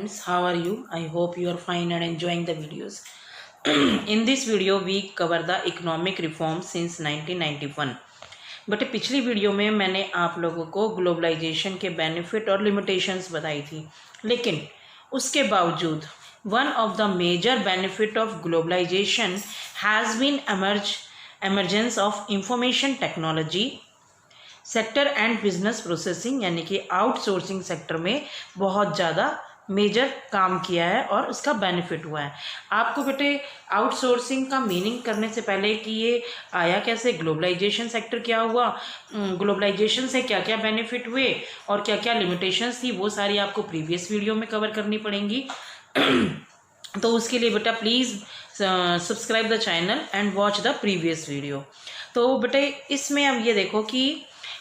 friends, how are you? I hope you are fine and enjoying the videos. In this video we cover the economic reform since 1991. But पिछली video में मैंने आप लोगों को globalisation के benefit और limitations बताई थी, लेकिन उसके बावजूद one of the major benefit of globalisation has been emergence of information technology sector and business processing, यानी कि आउटसोर्सिंग सेक्टर में बहुत ज़्यादा मेजर काम किया है और उसका बेनिफिट हुआ है। आपको बेटे आउटसोर्सिंग का मीनिंग करने से पहले कि ये आया कैसे, ग्लोबलाइजेशन सेक्टर क्या हुआ, ग्लोबलाइजेशन से क्या क्या बेनिफिट हुए और क्या क्या लिमिटेशंस थी, वो सारी आपको प्रीवियस वीडियो में कवर करनी पड़ेंगी। तो उसके लिए बेटा please subscribe the channel and watch the previous video. तो बेटे इसमें अब ये देखो कि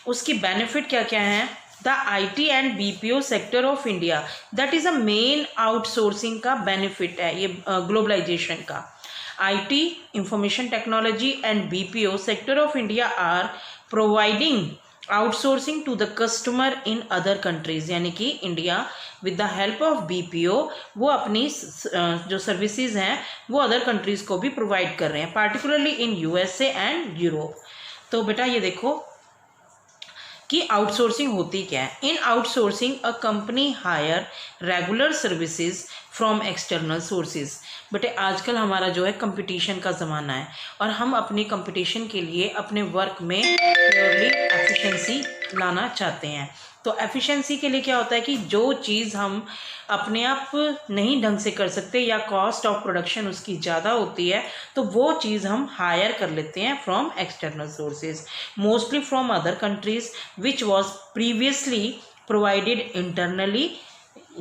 उसकी बेनिफिट क्या क्या हैं। The IT and BPO sector of India, that is a main outsourcing का बेनिफिट है ये ग्लोबलाइजेशन का। IT information technology and BPO sector of India are providing outsourcing to the customer in other countries, यानी कि India with the help of BPO वो अपनी जो services हैं वो अदर कंट्रीज को भी प्रोवाइड कर रहे हैं, particularly in USA and Europe. तो बेटा ये देखो कि आउटसोर्सिंग होती क्या है। In outsourcing a company hire regular services from external sources. बटे आजकल हमारा जो है कंपटीशन का ज़माना है और हम अपनी कंपटीशन के लिए अपने वर्क में प्योरली एफिशिएंसी लाना चाहते हैं। तो एफिशिएंसी के लिए क्या होता है कि जो चीज़ हम अपने आप नहीं ढंग से कर सकते या कॉस्ट ऑफ प्रोडक्शन उसकी ज़्यादा होती है, तो वो चीज़ हम हायर कर लेते हैं from external sources, mostly from other countries which was previously provided internally,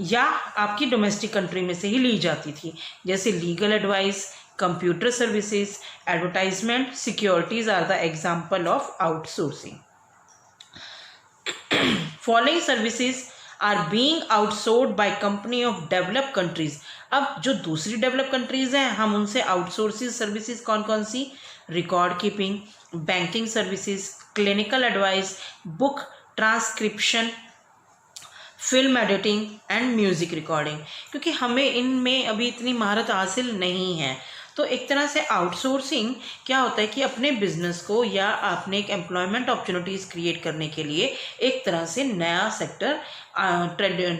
या आपकी डोमेस्टिक कंट्री में से ही ली जाती थी, जैसे legal advice, computer services, advertisement, securities are the example of outsourcing. Following services are being outsourced by company of developed countries. अब जो दूसरी डेवलप कंट्रीज हैं हम उनसे आउटसोर्सिंग सर्विसेज कौन कौन सी, record keeping, banking services, clinical advice, book transcription, film editing and music recording. क्योंकि हमें इनमें अभी इतनी महारत हासिल नहीं है, तो एक तरह से आउटसोर्सिंग क्या होता है कि अपने बिजनेस को या अपने एक एम्प्लॉयमेंट अपॉर्चुनिटीज़ क्रिएट करने के लिए एक तरह से नया सेक्टर,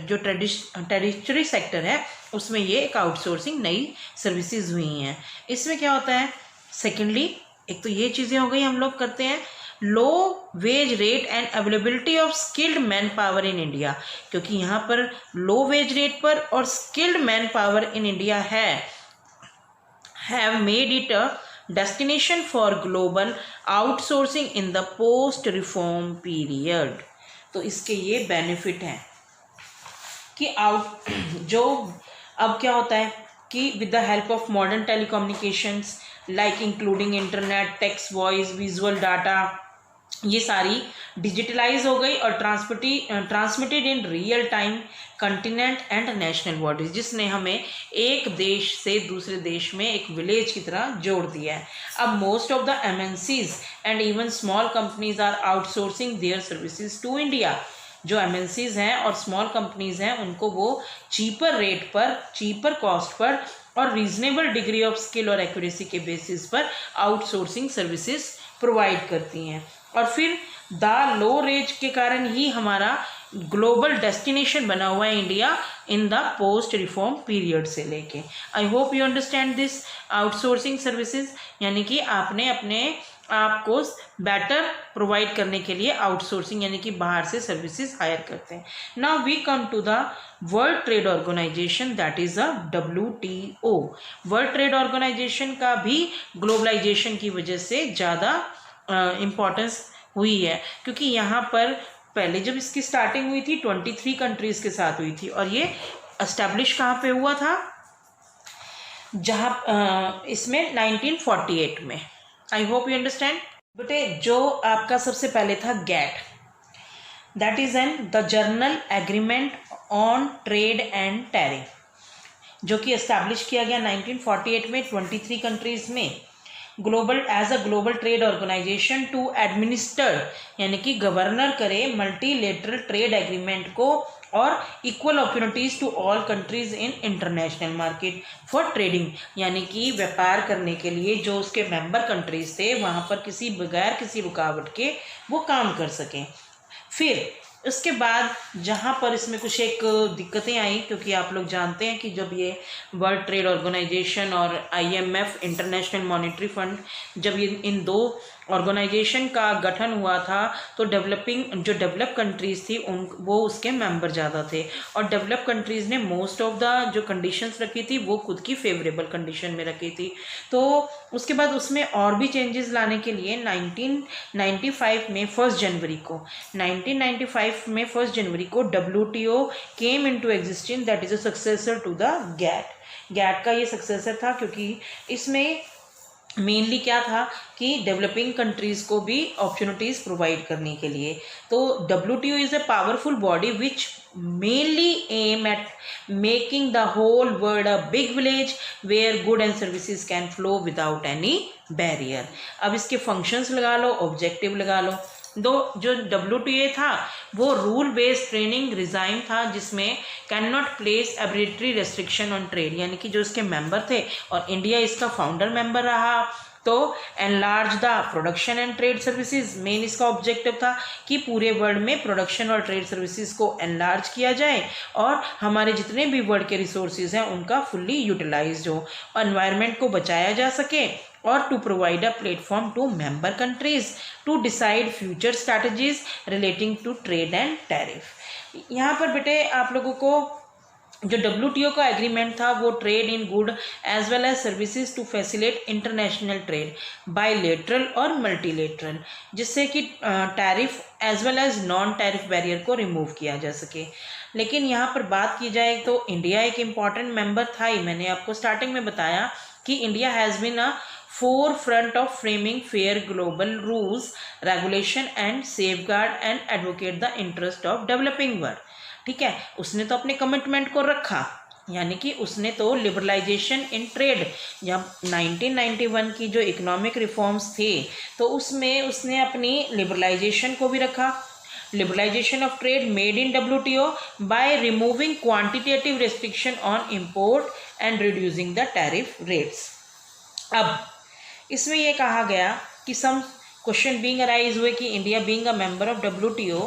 जो टेरिटरी सेक्टर है उसमें ये एक आउटसोर्सिंग नई सर्विसेज हुई हैं। इसमें क्या होता है, सेकेंडली एक तो ये चीज़ें हो गई हम लोग करते हैं, low wage rate and availability of skilled man power in India. क्योंकि यहाँ पर लो वेज रेट पर और skilled man power in India have made it a destination for global outsourcing in the post reform period। तो इसके ये benefit हैं कि जो अब क्या होता है कि with the help of modern telecommunications like including internet, text, voice, visual data, ये सारी डिजिटलाइज हो गई और transmitted in real time continent and national bodies, जिसने हमें एक देश से दूसरे देश में एक विलेज की तरह जोड़ दिया है। अब most of the MNCs and even small companies are outsourcing their services to India. जो MNCs हैं और स्मॉल कंपनीज हैं उनको वो चीपर रेट पर, चीपर कॉस्ट पर और रीजनेबल डिग्री ऑफ स्किल और एक्यूरेसी के बेसिस पर आउटसोर्सिंग सर्विसेज प्रोवाइड करती हैं। और फिर द लो रेट के कारण ही हमारा ग्लोबल डेस्टिनेशन बना हुआ है India in the post reform period से लेके। आई hope you understand this outsourcing services, यानी कि आपने अपने आप को बेटर प्रोवाइड करने के लिए आउटसोर्सिंग यानी कि बाहर से सर्विसेज हायर करते हैं। Now we come to the world trade organisation, that is a WTO। World trade organisation का भी ग्लोबलाइजेशन की वजह से ज़्यादा इम्पॉर्टेंस हुई है, क्योंकि यहाँ पर पहले जब इसकी स्टार्टिंग हुई थी 23 कंट्रीज़ के साथ हुई थी और ये एस्टेब्लिश कहाँ पे हुआ था, जहाँ इसमें 1948 में। आई होप यू अंडरस्टैंड। बेटे जो आपका सबसे पहले था GATT, that is the journal agreement on trade and tariff, जो कि एस्टैब्लिश किया गया 1948 में 23 कंट्रीज़ में, global as a global trade organisation to administer, यानी कि गवर्नर करे मल्टीलेटरल ट्रेड एग्रीमेंट को और equal opportunities to all countries in international market for trading, यानी कि व्यापार करने के लिए जो उसके मेंबर कंट्रीज थे वहाँ पर बगैर किसी रुकावट के वो काम कर सकें। फिर उसके बाद जहाँ पर इसमें कुछ एक दिक्कतें आई, क्योंकि आप लोग जानते हैं कि जब ये वर्ल्ड ट्रेड ऑर्गेनाइजेशन और IMF इंटरनेशनल मॉनेटरी फंड, जब ये इन दो ऑर्गेनाइजेशन का गठन हुआ था तो डेवलप कंट्रीज़ थी वो उसके मेंबर ज़्यादा थे, और डेवलप कंट्रीज़ ने मोस्ट ऑफ द जो कंडीशंस रखी थी वो खुद की फेवरेबल कंडीशन में रखी थी। तो उसके बाद उसमें और भी चेंजेस लाने के लिए 1995 में 1 जनवरी को WTO came into existence, that is a successor to the GATT का ये सक्सेसर था, क्योंकि इसमें मेनली क्या था कि डेवलपिंग कंट्रीज़ को भी अपॉर्चुनिटीज़ प्रोवाइड करने के लिए। तो WTO is a powerful body which mainly aim at making the whole world a big village where good and services can flow without any barrier. अब इसके फंक्शंस लगा लो, ऑब्जेक्टिव लगा लो। जो WTA था वो रूल बेस्ड ट्रेनिंग रिजाइम था, जिसमें can not place arbitrary restriction on trade, यानी कि जो इसके मेंबर थे और इंडिया इसका फाउंडर मेंबर रहा, तो enlarge the production and trade services, main इसका ऑब्जेक्टिव था कि पूरे वर्ल्ड में प्रोडक्शन और ट्रेड सर्विसेज को एनलार्ज किया जाए और हमारे जितने भी वर्ल्ड के रिसोर्सेज हैं उनका फुल्ली यूटिलाइज्ड हो, एनवायरनमेंट को बचाया जा सके, और to provide a platform to member countries to decide future strategies relating to trade and tariff. यहाँ पर बेटे आप लोगों को जो WTO का एग्रीमेंट था वो trade in good as well as services to facilitate international trade bilateral और मल्टीलेटरल, जिससे कि tariff as well as non tariff barrier को रिमूव किया जा सके। लेकिन यहाँ पर बात की जाए तो इंडिया एक इम्पॉर्टेंट मेंबर था ही। मैंने आपको स्टार्टिंग में बताया कि India has been a forefront of framing fair global rules, regulation and safeguard and advocate the interest of developing world। ठीक है, उसने तो अपने कमिटमेंट को रखा, यानी कि उसने तो लिबरलाइजेशन इन ट्रेड, जब 1991 की जो इकोनॉमिक रिफॉर्म्स थे तो उसमें उसने अपनी लिबरलाइजेशन को भी रखा। Liberalisation of trade made in WTO by removing quantitative restriction on import and reducing the tariff rates. अब इसमें यह कहा गया कि सम क्वेश्चन बीइंग अराइज हुए कि India being a member of WTO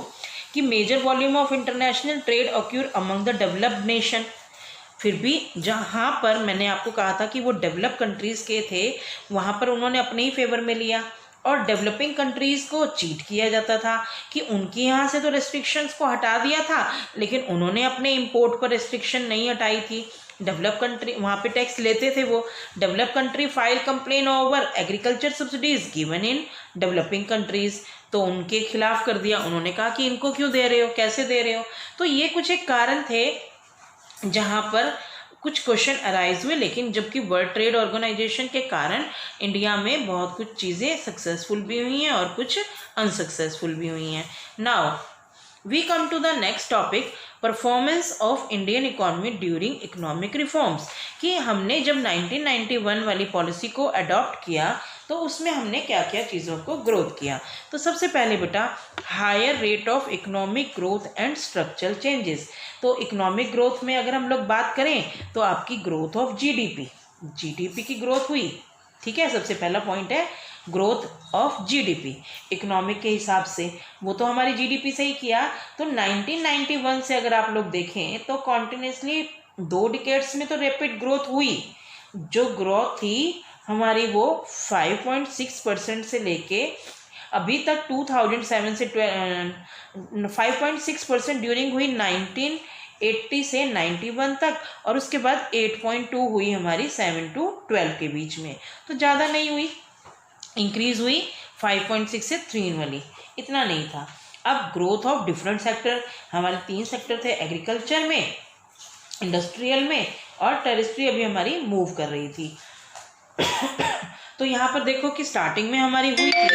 कि major volume of international trade occur among the developed nation. फिर भी जहाँ पर मैंने आपको कहा था कि वो डेवलप कंट्रीज़ के थे वहाँ पर उन्होंने अपने ही फेवर में लिया, और डेवलपिंग कंट्रीज़ को चीट किया जाता था कि उनके यहाँ से तो रेस्ट्रिक्शंस को हटा दिया था लेकिन उन्होंने अपने इंपोर्ट पर रेस्ट्रिक्शन नहीं हटाई थी। डेवलप कंट्री वहाँ पे टैक्स लेते थे वो। Develop country file complain over agriculture subsidies given in developing countries, तो उनके खिलाफ कर दिया। उन्होंने कहा कि इनको क्यों दे रहे हो, कैसे दे रहे हो। तो ये कुछ एक कारण थे जहाँ पर कुछ क्वेश्चन अराइज हुए, लेकिन जबकि वर्ल्ड ट्रेड ऑर्गेनाइजेशन के कारण इंडिया में बहुत कुछ चीज़ें सक्सेसफुल भी हुई हैं और कुछ अनसक्सेसफुल भी हुई हैं। Now we come to the next topic, performance of Indian economy during economic reforms, कि हमने जब 1991 वाली पॉलिसी को अडॉप्ट किया तो उसमें हमने क्या क्या चीज़ों को ग्रोथ किया। तो सबसे पहले बेटा higher rate of economic growth and structural changes. तो इकोनॉमिक ग्रोथ में अगर हम लोग बात करें तो आपकी ग्रोथ ऑफ जीडीपी की ग्रोथ हुई। ठीक है, सबसे पहला पॉइंट है ग्रोथ ऑफ जीडीपी इकोनॉमिक के हिसाब से, वो तो हमारी जीडीपी से ही किया। तो 1991 से अगर आप लोग देखें तो कॉन्टिन्यूसली 2 डिकेड्स में तो रैपिड ग्रोथ हुई। जो ग्रोथ थी हमारी वो 5.6% से लेके अभी तक 2007 से 5.6% ड्यूरिंग हुई 1980 से 91 तक, और उसके बाद 8.2 हुई हमारी 7 to 12 के बीच में। तो ज़्यादा नहीं हुई, इंक्रीज हुई 5.6 से 3 वाली, इतना नहीं था। अब ग्रोथ ऑफ डिफरेंट सेक्टर, हमारे 3 सेक्टर थे, एग्रीकल्चर में, इंडस्ट्रियल में और टेरिस्ट्री अभी हमारी मूव कर रही थी। तो यहाँ पर देखो कि स्टार्टिंग में हमारी हुई थी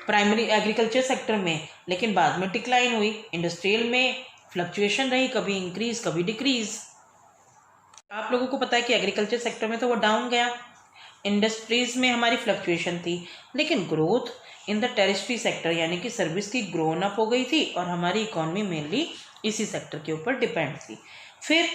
प्राइमरी एग्रीकल्चर सेक्टर में, लेकिन बाद में डिक्लाइन हुई। इंडस्ट्रियल में फ्लक्चुएशन रही, कभी इंक्रीज कभी डिक्रीज। आप लोगों को पता है कि एग्रीकल्चर सेक्टर में तो वो डाउन गया, इंडस्ट्रीज में हमारी फ्लक्चुएशन थी, लेकिन ग्रोथ इन द टेरिस्ट्री सेक्टर, यानी कि सर्विस की ग्रोन अप हो गई थी और हमारी इकॉनमी मेनली इसी सेक्टर के ऊपर डिपेंड थी। फिर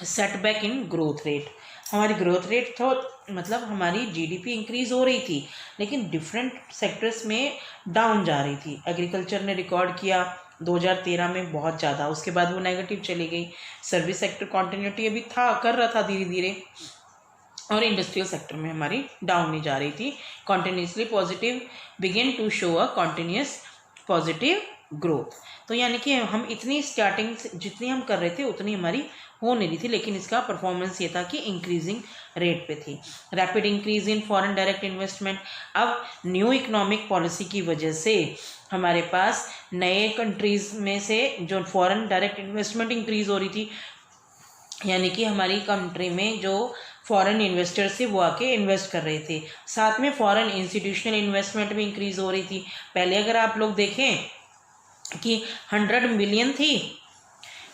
सेटबैक इन ग्रोथ रेट, हमारी ग्रोथ रेट तो मतलब हमारी जीडीपी इंक्रीज हो रही थी लेकिन डिफरेंट सेक्टर्स में डाउन जा रही थी। एग्रीकल्चर ने रिकॉर्ड किया 2013 में बहुत ज़्यादा, उसके बाद वो नेगेटिव चली गई। सर्विस सेक्टर कॉन्टिन्यूटी अभी था, कर रहा था धीरे धीरे, और इंडस्ट्रियल सेक्टर में हमारी डाउन नहीं जा रही थी। Continuously positive begin to show a continuous positive growth. तो यानी कि हम इतनी स्टार्टिंग जितनी हम कर रहे थे उतनी हमारी हो नहीं रही थी, लेकिन इसका परफॉर्मेंस ये था कि इंक्रीजिंग रेट पे थी। Rapid increase in foreign direct investment, अब न्यू इकोनॉमिक पॉलिसी की वजह से हमारे पास नए कंट्रीज़ में से जो फॉरेन डायरेक्ट इन्वेस्टमेंट इंक्रीज़ हो रही थी, यानी कि हमारी कंट्री में जो फॉरेन इन्वेस्टर्स थे वो आके इन्वेस्ट कर रहे थे। साथ में फॉरेन इंस्टीट्यूशनल इन्वेस्टमेंट भी इंक्रीज़ हो रही थी। पहले अगर आप लोग देखें कि 100 मिलियन थी,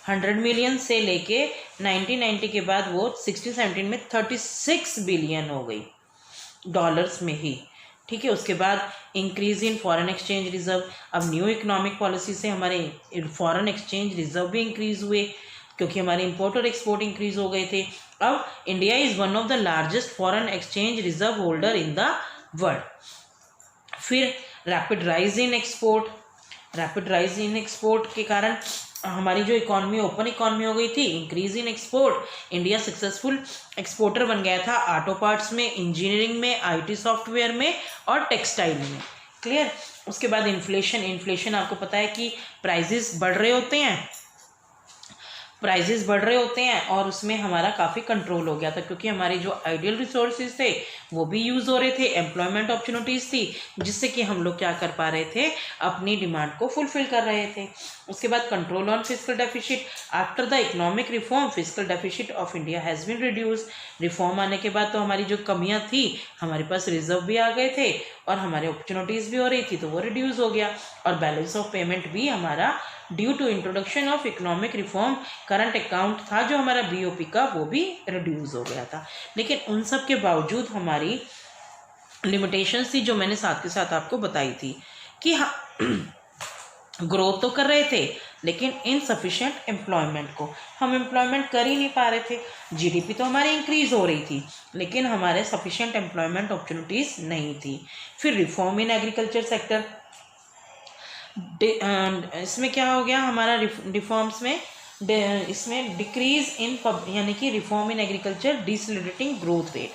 100 मिलियन से लेके 1990 के बाद वो 16-17 में 36 बिलियन हो गई डॉलर्स में ही। ठीक है, उसके बाद increase in foreign exchange reserve, अब न्यू इकोनॉमिक पॉलिसी से हमारे फॉरेन एक्सचेंज रिजर्व भी इंक्रीज हुए क्योंकि हमारे इंपोर्ट और एक्सपोर्ट इंक्रीज हो गए थे। अब India is one of the largest foreign exchange reserve holder in the world. फिर rapid rise in export, rapid rise in export के कारण हमारी जो इकॉनमी ओपन इकॉनमी हो गई थी। Increase in export, India successful exporter बन गया था ऑटो पार्ट्स में, इंजीनियरिंग में, आईटी सॉफ्टवेयर में और टेक्सटाइल में। क्लियर। उसके बाद इन्फ्लेशन, इन्फ्लेशन आपको पता है कि प्राइजेस बढ़ रहे होते हैं, प्राइजेस बढ़ रहे होते हैं और उसमें हमारा काफ़ी कंट्रोल हो गया था क्योंकि हमारे जो आइडियल रिसोर्सेज थे वो भी यूज़ हो रहे थे, एम्प्लॉयमेंट अपॉर्चुनिटीज़ थी जिससे कि हम लोग क्या कर पा रहे थे, अपनी डिमांड को फुलफिल कर रहे थे। उसके बाद control on fiscal deficit, after the economic reform fiscal deficit of India has been reduce. Reform आने के बाद तो हमारी जो कमियाँ थी, हमारे पास रिजर्व भी आ गए थे और हमारे अपॉर्चुनिटीज़ भी हो रही थी तो वो रिड्यूस हो गया। और बैलेंस ऑफ पेमेंट भी हमारा due to introduction of economic reform current account था जो हमारा बीओपी का, वो भी रिड्यूस हो गया था। लेकिन उन सब के बावजूद हमारी लिमिटेशंस थी जो मैंने साथ के साथ आपको बताई थी कि हाँ ग्रोथ तो कर रहे थे लेकिन इनसफिशिएंट एम्प्लॉयमेंट को हम एम्प्लॉयमेंट कर ही नहीं पा रहे थे। जीडीपी तो हमारी इंक्रीज हो रही थी लेकिन हमारे सफिशिएंट एम्प्लॉयमेंट अपॉर्चुनिटीज़ नहीं थी। फिर रिफॉर्म इन एग्रीकल्चर सेक्टर, इसमें क्या हो गया हमारा रिफॉर्म्स में, इसमें डिक्रीज इन यानी कि reform in agriculture decelerating growth rate,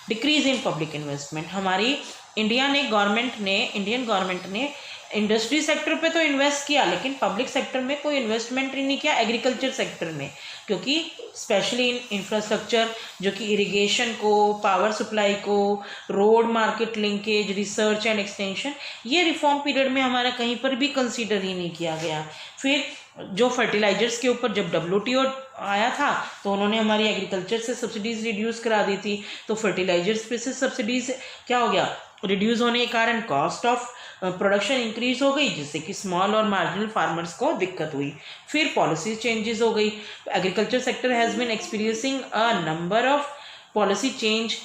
decrease in public investment. हमारी इंडियन गवर्नमेंट ने इंडस्ट्री सेक्टर पे तो इन्वेस्ट किया लेकिन पब्लिक सेक्टर में कोई इन्वेस्टमेंट ही नहीं किया एग्रीकल्चर सेक्टर में, क्योंकि स्पेशली इन इंफ्रास्ट्रक्चर जो कि इरिगेशन को, पावर सप्लाई को, road market linkage, research and extension, ये रिफॉर्म पीरियड में हमारा कहीं पर भी कंसीडर ही नहीं किया गया। फिर जो फर्टिलाइजर्स के ऊपर जब WTO आया था तो उन्होंने हमारी एग्रीकल्चर से सब्सिडीज़ रिड्यूस करा दी थी, तो फर्टिलाइजर्स पे से सब्सिडीज़ क्या हो गया, रिड्यूस होने के कारण कॉस्ट ऑफ प्रोडक्शन इंक्रीज हो गई जिससे कि स्मॉल और मार्जिनल फार्मर्स को दिक्कत हुई। फिर पॉलिसी चेंजेस हो गई, agriculture sector has been experiencing a number of policy change,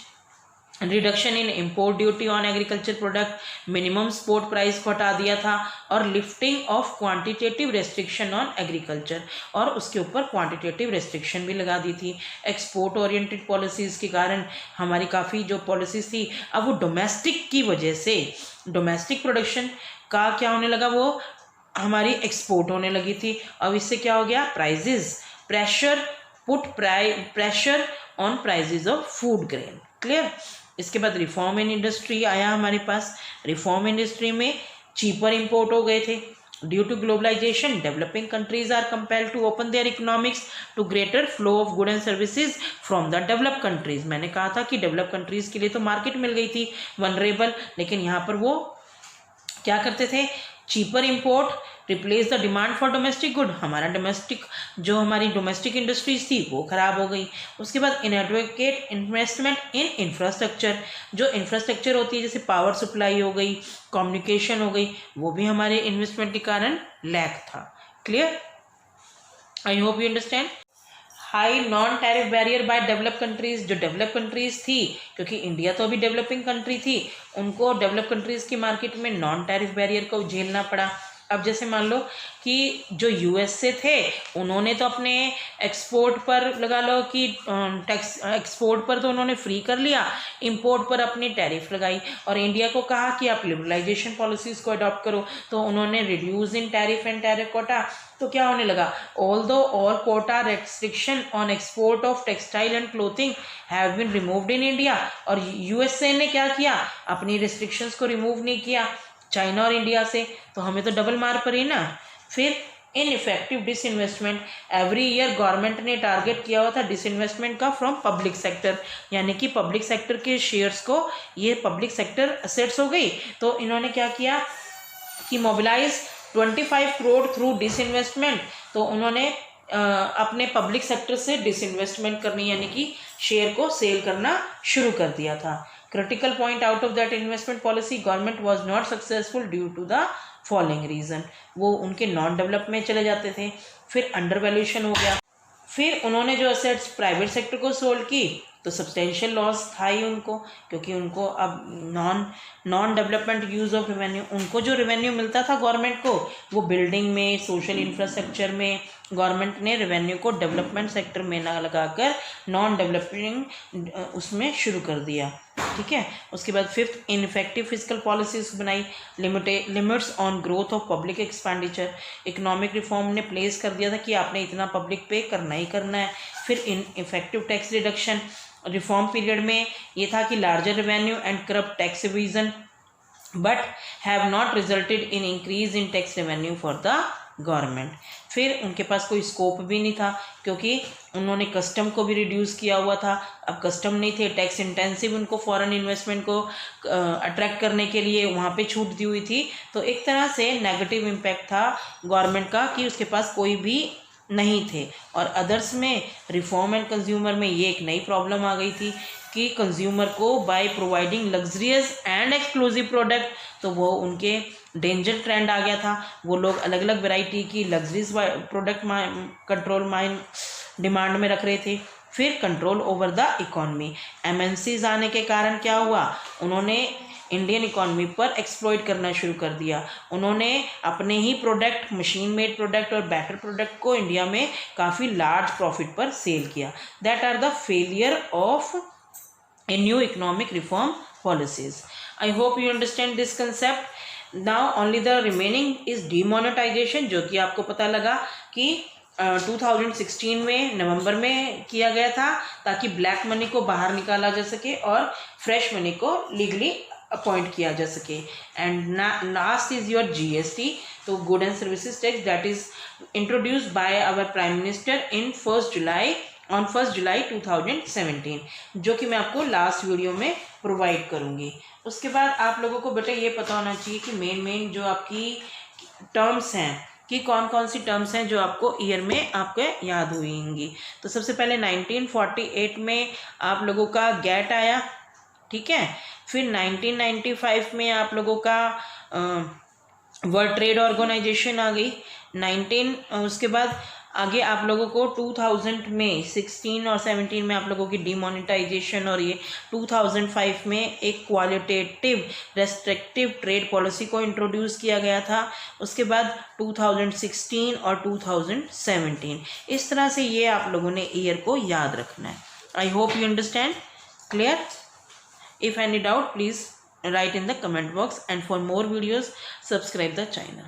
reduction in import duty on agriculture product, minimum support price को हटा दिया था और lifting of quantitative restriction on agriculture, और उसके ऊपर क्वांटिटेटिव रेस्ट्रिक्शन भी लगा दी थी। एक्सपोर्ट ओरिएंटेड पॉलिसीज़ के कारण हमारी काफ़ी जो पॉलिसीज़ थी अब वो डोमेस्टिक की वजह से, डोमेस्टिक प्रोडक्शन का क्या होने लगा, वो हमारी एक्सपोर्ट होने लगी थी। अब इससे क्या हो गया, prices pressure pressure on prices of food grain. Clear. इसके बाद रिफॉर्म इन इंडस्ट्री आया हमारे पास। रिफॉर्म इंडस्ट्री में चीपर इंपोर्ट हो गए थे। Due to globalisation developing countries are compelled to open their economics to greater flow of good and services from the developed countries. मैंने कहा था कि डेवलप कंट्रीज के लिए तो मार्केट मिल गई थी वनरेबल, लेकिन यहाँ पर वो क्या करते थे, cheaper import replace the demand for domestic good. हमारा डोमेस्टिक जो हमारी डोमेस्टिक इंडस्ट्रीज थी वो खराब हो गई। उसके बाद इनएडवोकेट इन्वेस्टमेंट इन इंफ्रास्ट्रक्चर, जो इंफ्रास्ट्रक्चर होती है जैसे पावर सप्लाई हो गई, कम्युनिकेशन हो गई, वो भी हमारे इन्वेस्टमेंट के कारण लैक था। Clear, I hope you understand. High non tariff barrier by develop countries, जो डेवलप कंट्रीज थी, क्योंकि इंडिया तो अभी डेवलपिंग कंट्री थी, उनको डेवलप कंट्रीज की मार्केट में नॉन टैरिफ बैरियर को झेलना पड़ा। अब जैसे मान लो कि जो यूएस से थे, उन्होंने तो अपने एक्सपोर्ट पर लगा लो कि टैक्स, एक्सपोर्ट पर तो उन्होंने फ्री कर लिया, इंपोर्ट पर अपनी टैरिफ लगाई, और इंडिया को कहा कि आप लिबरलाइजेशन पॉलिसीज़ को अडॉप्ट करो, तो उन्होंने reduce in tariff and tariff quota. तो क्या होने लगा, although all quota restriction on export of textile and clothing have been removed in India, और यूएसए ने क्या किया, अपनी रिस्ट्रिक्शंस को रिमूव नहीं किया चाइना और इंडिया से, तो हमें तो डबल मार पड़ी ना। फिर ineffective disinvestment, every year government ने टारगेट किया हुआ था डिसइन्वेस्टमेंट का फ्रॉम पब्लिक सेक्टर, यानी कि पब्लिक सेक्टर के शेयर्स को, ये पब्लिक सेक्टर असेट्स हो गई, तो इन्होंने क्या किया कि मोबिलाइज 25 करोड़ थ्रू डिसइन्वेस्टमेंट, तो उन्होंने अपने पब्लिक सेक्टर से डिसइन्वेस्टमेंट करनी, यानी कि शेयर को सेल करना शुरू कर दिया था। Critical point out of that investment policy, government was not successful due to the following reason, वो उनके नॉन डेवलप में चले जाते थे। फिर अंडर वैल्यूएशन हो गया, फिर उन्होंने जो असेट्स प्राइवेट सेक्टर को सोल्ड की, तो सब्सटेंशियल लॉस था ही उनको, क्योंकि उनको अब non development use of revenue, उनको जो रेवेन्यू मिलता था गवर्नमेंट को, वो बिल्डिंग में, सोशल इंफ्रास्ट्रक्चर में, गवर्नमेंट ने रेवेन्यू को डेवलपमेंट सेक्टर में ना लगाकर नॉन डेवलपिंग उसमें शुरू कर दिया। ठीक है, उसके बाद फिफ्थ, इनइफेक्टिव फिजिकल पॉलिसीज बनाई, limits on growth of public expenditure, economic reform ने प्लेस कर दिया था कि आपने इतना पब्लिक पे करना ही करना है। फिर ineffective tax reduction, reform period में ये था कि larger revenue and corrupt tax Avision but have not resulted in increase in tax revenue for the government. फिर उनके पास कोई स्कोप भी नहीं था, क्योंकि उन्होंने कस्टम को भी रिड्यूस किया हुआ था, अब कस्टम नहीं थे, टैक्स इंटेंसिव उनको फॉरेन इन्वेस्टमेंट को अट्रैक्ट करने के लिए वहाँ पे छूट दी हुई थी। तो एक तरह से नेगेटिव इम्पैक्ट था गवर्नमेंट का कि उसके पास कोई भी नहीं थे। और अदर्स में, रिफॉर्म एंड कंज्यूमर में ये एक नई प्रॉब्लम आ गई थी कि कंज्यूमर को by providing luxurious and exclusive product, तो वो उनके डेंजर ट्रेंड आ गया था, वो लोग अलग अलग वैरायटी की लग्जरीज प्रोडक्ट कंट्रोल डिमांड में रख रहे थे। फिर control over the economy, MNCs आने के कारण क्या हुआ, उन्होंने इंडियन इकोनॉमी पर एक्सप्लॉइट करना शुरू कर दिया, उन्होंने अपने ही प्रोडक्ट, मशीन मेड प्रोडक्ट और बेटर प्रोडक्ट को इंडिया में काफ़ी लार्ज प्रॉफिट पर सेल किया। That are the failure of a new economic reform policies. I hope you understand this concept. Now only the remaining is demonetisation, जो कि आपको पता लगा कि 2016 में नवंबर में किया गया था, ताकि ब्लैक मनी को बाहर निकाला जा सके और फ्रेश मनी को लीगली अपॉइंट किया जा सके। And last is your GST, तो good and services tax, that is introduced by our prime minister in 1 July 2017, जो कि मैं आपको लास्ट वीडियो में प्रोवाइड करूँगी। उसके बाद आप लोगों को बेटा ये पता होना चाहिए कि मेन जो आपकी टर्म्स हैं, कि कौन कौन सी टर्म्स हैं जो आपको ईयर में आपके याद हुई होंगी। तो सबसे पहले 1948 में आप लोगों का गैट आया, ठीक है। फिर 1995 में आप लोगों का वर्ल्ड ट्रेड ऑर्गेनाइजेशन आ गई। उसके बाद आगे आप लोगों को 2000 में 16 और 17 में आप लोगों की डिमोनेटाइजेशन, और ये 2005 में एक क्वालिटेटिव रेस्ट्रिक्टिव ट्रेड पॉलिसी को इंट्रोड्यूस किया गया था। उसके बाद 2016 और 2017, इस तरह से ये आप लोगों ने ईयर को याद रखना है। आई hope you understand, clear. If any doubt, please write in the comment box, and for more videos subscribe the channel.